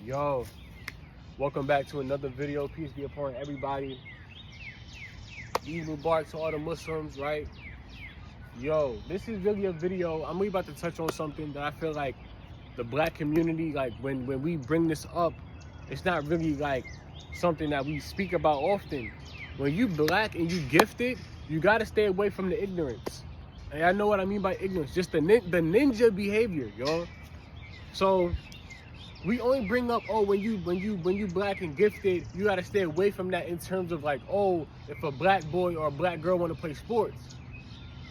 Yo, welcome back to another video. Peace be upon everybody. Eid Mubarak to all the Muslims, right? Yo, this is really a video. I'm really about to touch on something that I feel like the black community, like when we bring this up, it's not really like something that we speak about often. When you black and you gifted, you gotta stay away from the ignorance. And I know what I mean by ignorance, just the ninja behavior, yo. So we only bring up, oh, when you black and gifted, you gotta stay away from that in terms of like, oh, if a black boy or a black girl wanna play sports.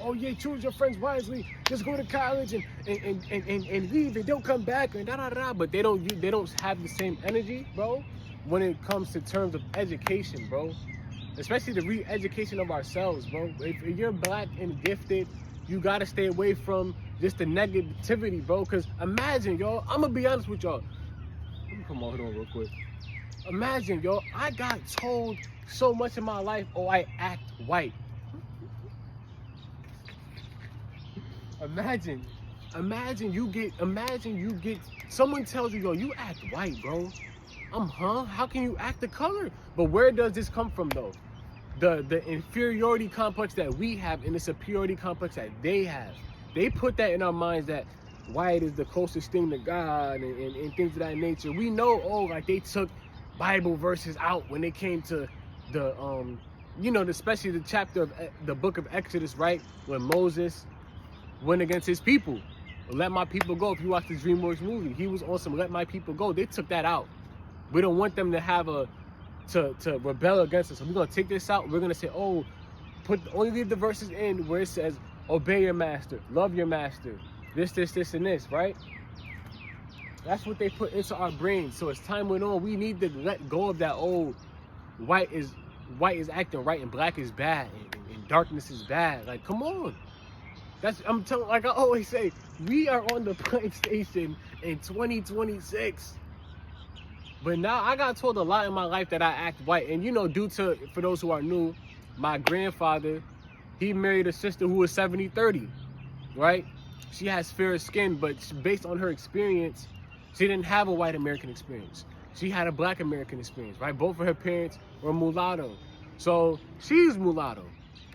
Oh yeah, choose your friends wisely. Just go to college and leave and don't come back and da da da. But they don't have the same energy, bro, when it comes to terms of education, bro. Especially the re-education of ourselves, bro. If you're black and gifted, you gotta stay away from just the negativity, bro. Cause imagine, y'all, I'm gonna be honest with y'all. Let me come on, hold on real quick. Imagine, yo, I got told so much in my life, oh, I act white. Imagine you get, someone tells you, yo, you act white, bro. How can you act the color? But where does this come from, though? The inferiority complex that we have and the superiority complex that they have. They put that in our minds that white is the closest thing to God and things of that nature. We know, oh, like they took Bible verses out when they came to the, especially the chapter of the book of Exodus, right? When Moses went against his people. Let my people go. If you watch the DreamWorks movie, he was on some let my people go. They took that out. We don't want them to have to rebel against us. So we're going to take this out. We're going to say, oh, only leave the verses in where it says, obey your master, love your master, this, and this, right? That's what they put into our brains. So as time went on, we need to let go of that old white is acting right and black is bad and darkness is bad. Like, come on. I'm telling, like I always say, we are on the PlayStation in 2026. But now I got told a lot in my life that I act white. And due to, for those who are new, my grandfather, he married a sister who was 70-30, right? She has fair skin, but based on her experience, she didn't have a white American experience. She had a black American experience, right? Both of her parents were mulatto. So she's mulatto,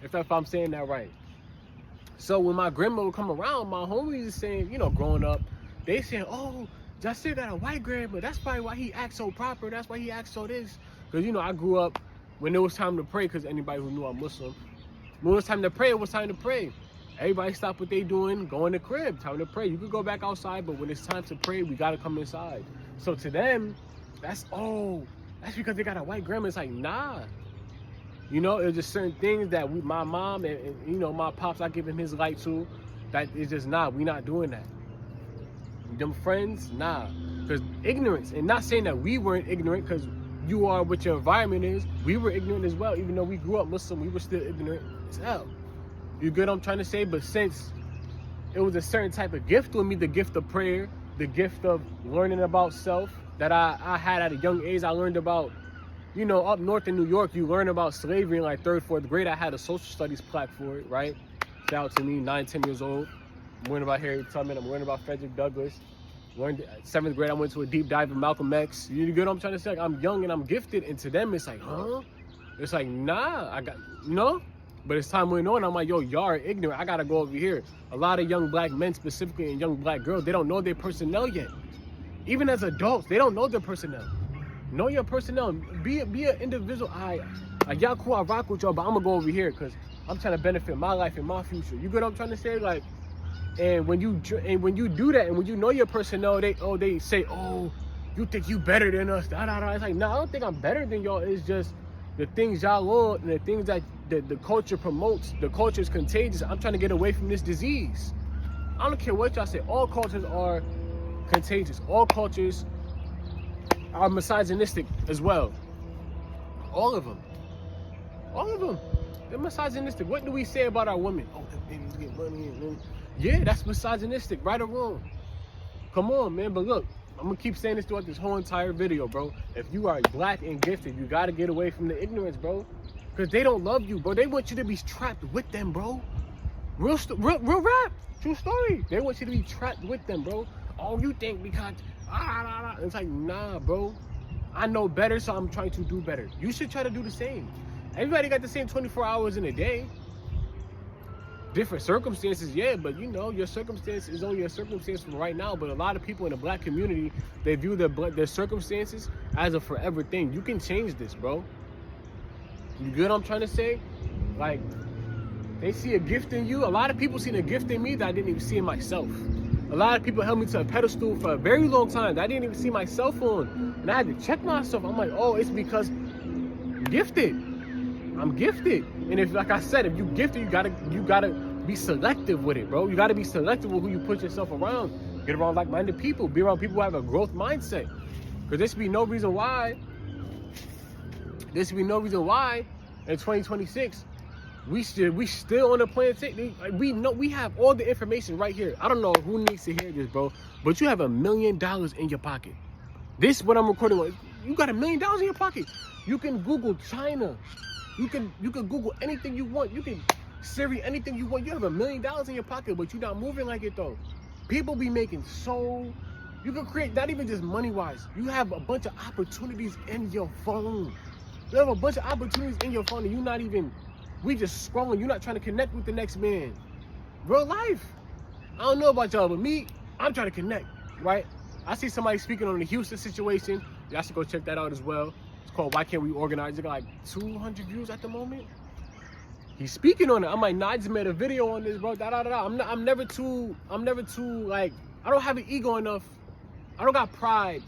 if I'm saying that right. So when my grandma would come around, my homies is saying, growing up, they saying, oh, Jasir got a white grandma. That's probably why he acts so proper. That's why he acts so this. Because, I grew up when it was time to pray, because anybody who knew I'm Muslim, when it was time to pray, it was time to pray. Everybody stop what they doing, go in the crib, time to pray. You could go back outside, but when it's time to pray, we got to come inside. So to them, that's because they got a white grandma. It's like, nah. It's just certain things that my mom and my pops, I give him his light to, that is just we not doing that. Them friends, nah. Because ignorance, and not saying that we weren't ignorant, because you are what your environment is. We were ignorant as well. Even though we grew up Muslim, we were still ignorant as hell. You get what I'm trying to say? But since it was a certain type of gift with me, the gift of prayer, the gift of learning about self that I had at a young age, I learned about, up north in New York, you learn about slavery in like 3rd, 4th grade. I had a social studies plaque for it, right? Shout out to me, 9, 10 years old. I'm learning about Harriet Tubman. I'm learning about Frederick Douglass. Learned 7th grade, I went to a deep dive in Malcolm X. You get what I'm trying to say? Like, I'm young and I'm gifted, and to them, it's like, huh? It's like, nah, I got, But as time went on, I'm like, yo, y'all are ignorant. I gotta go over here. A lot of young black men, specifically, and young black girls, they don't know their personnel yet. Even as adults, they don't know their personnel. Know your personnel. Be an individual. Y'all cool, I rock with y'all, but I'm gonna go over here because I'm trying to benefit my life and my future. You get what I'm trying to say? Like, and when you do that, and when you know your personnel, they say, oh, you think you better than us? Da, da, da. It's like, no, I don't think I'm better than y'all. It's just the things y'all want and the things that the culture promotes. The culture is contagious. I'm trying to get away from this disease. I don't care what y'all say. All cultures are contagious. All cultures are misogynistic as well. All of them. They're misogynistic. What do we say about our women? Oh, them babies get money and yeah, that's misogynistic, right or wrong. Come on, man. But look, I'm gonna keep saying this throughout this whole entire video, bro. If you are black and gifted, you gotta get away from the ignorance, bro. Because they don't love you, bro. They want you to be trapped with them, bro. Real rap. True story. They want you to be trapped with them, bro. Oh, you think because It's like, nah, bro. I know better, so I'm trying to do better. You should try to do the same. Everybody got the same 24 hours in a day. Different circumstances, yeah, but you know, your circumstance is only your circumstance from right now. But a lot of people in the black community, they view their circumstances as a forever thing. You can change this, bro. You get what I'm trying to say? Like, they see a gift in you. A lot of people seen a gift in me that I didn't even see in myself. A lot of people held me to a pedestal for a very long time that I didn't even see myself on. And I had to check myself. I'm like, oh, it's because I'm gifted. I'm gifted. And if, like I said, if you gifted, you gotta be selective with it, bro. You gotta be selective with who you put yourself around. Get around like-minded people. Be around people who have a growth mindset. Because there should be no reason why in 2026 we still on the planet. We know we have all the information right here. I don't know who needs to hear this, bro, but you have $1 million in your pocket. This what I'm recording on. You got $1 million in your pocket. You can Google China. You can Google anything you want. You can Siri anything you want. You have $1 million in your pocket, but you're not moving like it though. People be making so. You can create, not even just money-wise. You have a bunch of opportunities in your phone. You have a bunch of opportunities in your phone and you're not even, we just scrolling. You're not trying to connect with the next man. Real life. I don't know about y'all, but me, I'm trying to connect, right? I see somebody speaking on the Houston situation. Y'all should go check that out as well. It's called Why Can't We Organize? It got like 200 views at the moment. He's speaking on it. I'm like, nah, I just made a video on this, bro. I'm never too, like, I don't have an ego enough. I don't got pride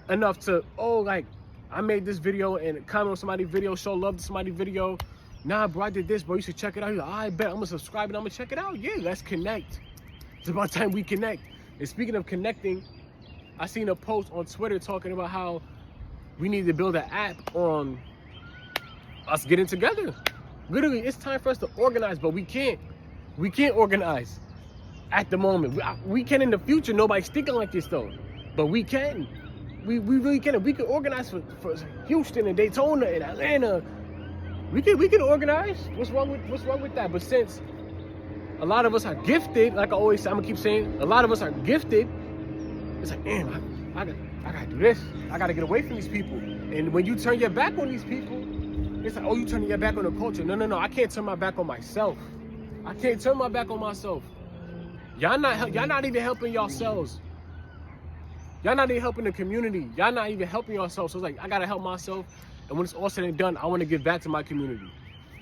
enough to, like, I made this video and comment on somebody's video, show love to somebody's video. Nah, bro, I did this, bro. You should check it out. He's like, I bet I'm gonna subscribe and I'm gonna check it out. Yeah, let's connect. It's about time we connect. And speaking of connecting, I seen a post on Twitter talking about how we need to build an app on us getting together. Literally, it's time for us to organize, but we can't. We can't organize at the moment. We can in the future. Nobody's thinking like this though, but we can. We really can. If we can organize for Houston and Daytona and Atlanta, we can organize. What's wrong with that? But since a lot of us are gifted, like I always say, I'm gonna keep saying, a lot of us are gifted. It's like, damn, I gotta do this. I gotta get away from these people. And when you turn your back on these people, it's like, oh, you turning your back on the culture. No. I can't turn my back on myself. I can't turn my back on myself. Y'all not even helping yourselves. Y'all not even helping the community. Y'all not even helping yourselves. So it's like, I gotta help myself. And when it's all said and done, I want to give back to my community.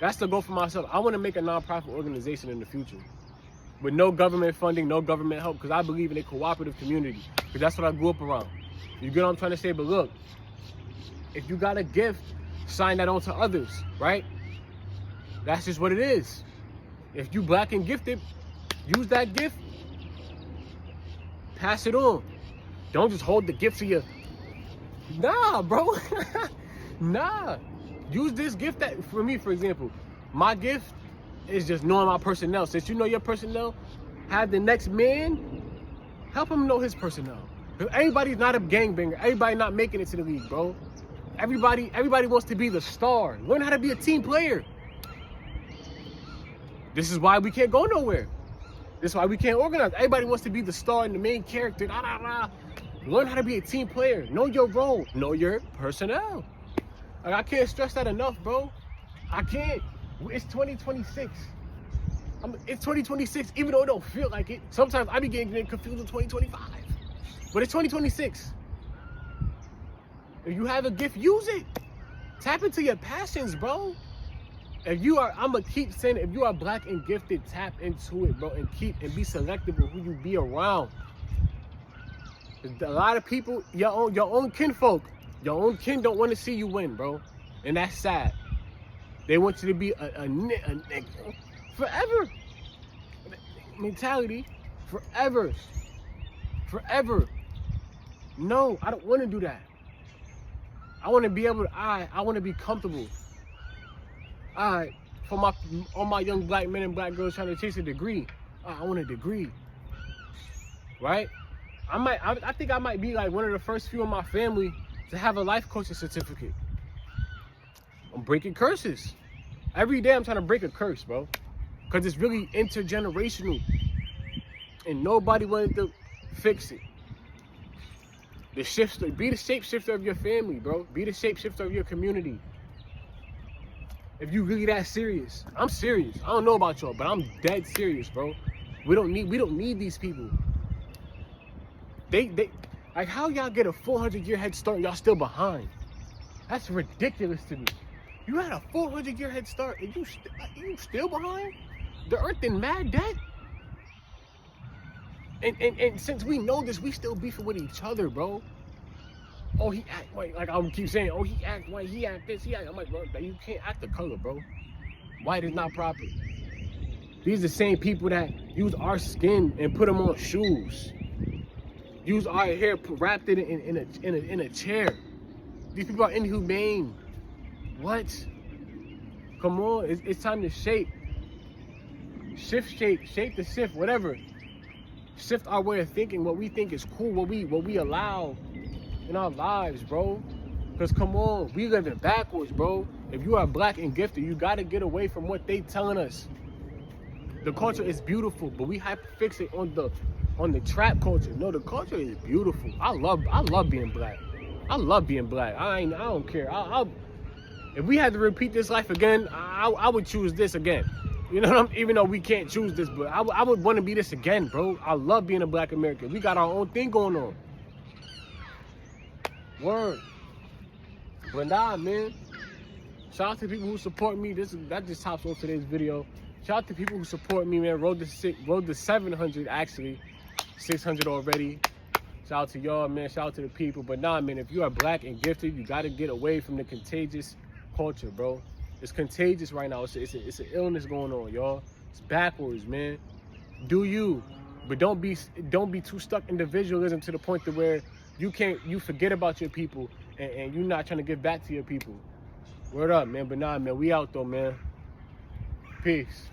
That's the goal for myself. I want to make a nonprofit organization in the future with no government funding, no government help, because I believe in a cooperative community. Because that's what I grew up around. You get what I'm trying to say? But look, if you got a gift, sign that on to others, right? That's just what it is. If you black and gifted, use that gift, pass it on. Don't just hold the gift to you. Nah, bro. Nah. Use this gift that, for me, for example, my gift is just knowing my personnel. Since you know your personnel, have the next man, help him know his personnel. Everybody's not a gangbanger. Everybody not making it to the league, bro. Everybody wants to be the star. Learn how to be a team player. This is why we can't go nowhere. This is why we can't organize. Everybody wants to be the star and the main character. Learn how to be a team player. Know your role. Know your personnel. Like, I can't stress that enough, bro. I can't. It's 2026. It's 2026, even though it don't feel like it. Sometimes I be getting confused with 2025. But it's 2026. If you have a gift, use it. Tap into your passions, bro. If you are, I'm gonna keep saying it, if you are black and gifted, tap into it, bro, and be selective with who you be around. A lot of people, your own kinfolk, your own kin don't want to see you win, bro, and that's sad. They want you to be a nigga forever. Mentality, forever. No, I don't want to do that. I want to be able to. I want to be comfortable. For all my young black men and black girls trying to chase a degree, I want a degree, right? I think I might be like one of the first few in my family to have a life coaching certificate. I'm breaking curses. Every day I'm trying to break a curse, bro, because it's really intergenerational, and nobody wanted to fix it. The shifter, be the shapeshifter of your family, bro. Be the shapeshifter of your community. If you really that serious, I'm serious. I don't know about y'all, but I'm dead serious, bro. We don't need these people. They like, how y'all get a 400-year head start and y'all still behind? That's ridiculous to me. You had a 400-year head start and you still behind? The earth in mad debt? And since we know this, we still beefing with each other, bro. Oh, he act white. Like I keep saying, oh, he act white, he act this, he act. I'm like, bro, you can't act the color, bro. White is not proper. These are the same people that use our skin and put them on shoes. Use our hair, wrapped it in a chair. These people are inhumane. What? Come on, it's time to shape the shift, whatever. Shift our way of thinking, what we think is cool, what we allow in our lives, bro. Because come on, we living backwards, bro. If you are black and gifted, you gotta get away from what they telling us. The culture is beautiful, but we hyperfixate on the trap culture. No, the culture is beautiful. I love being black. I love being black. I don't care. If we had to repeat this life again, I would choose this again. You know what I'm, even though we can't choose this, but I would want to be this again, bro. I love being a black American. We got our own thing going on. Word. But nah, man. Shout out to people who support me. That just tops off today's video. Shout out to people who support me, man. Road to 700, actually. 600 already. Shout out to y'all, man. Shout out to the people. But nah, man, if you are black and gifted, you got to get away from the contagious culture, bro. It's contagious right now. It's an illness going on, y'all. It's backwards, man. Do you, but don't be too stuck in individualism to the point to where you forget about your people and you're not trying to give back to your people. Word up, man. But nah, man, we out though, man. Peace.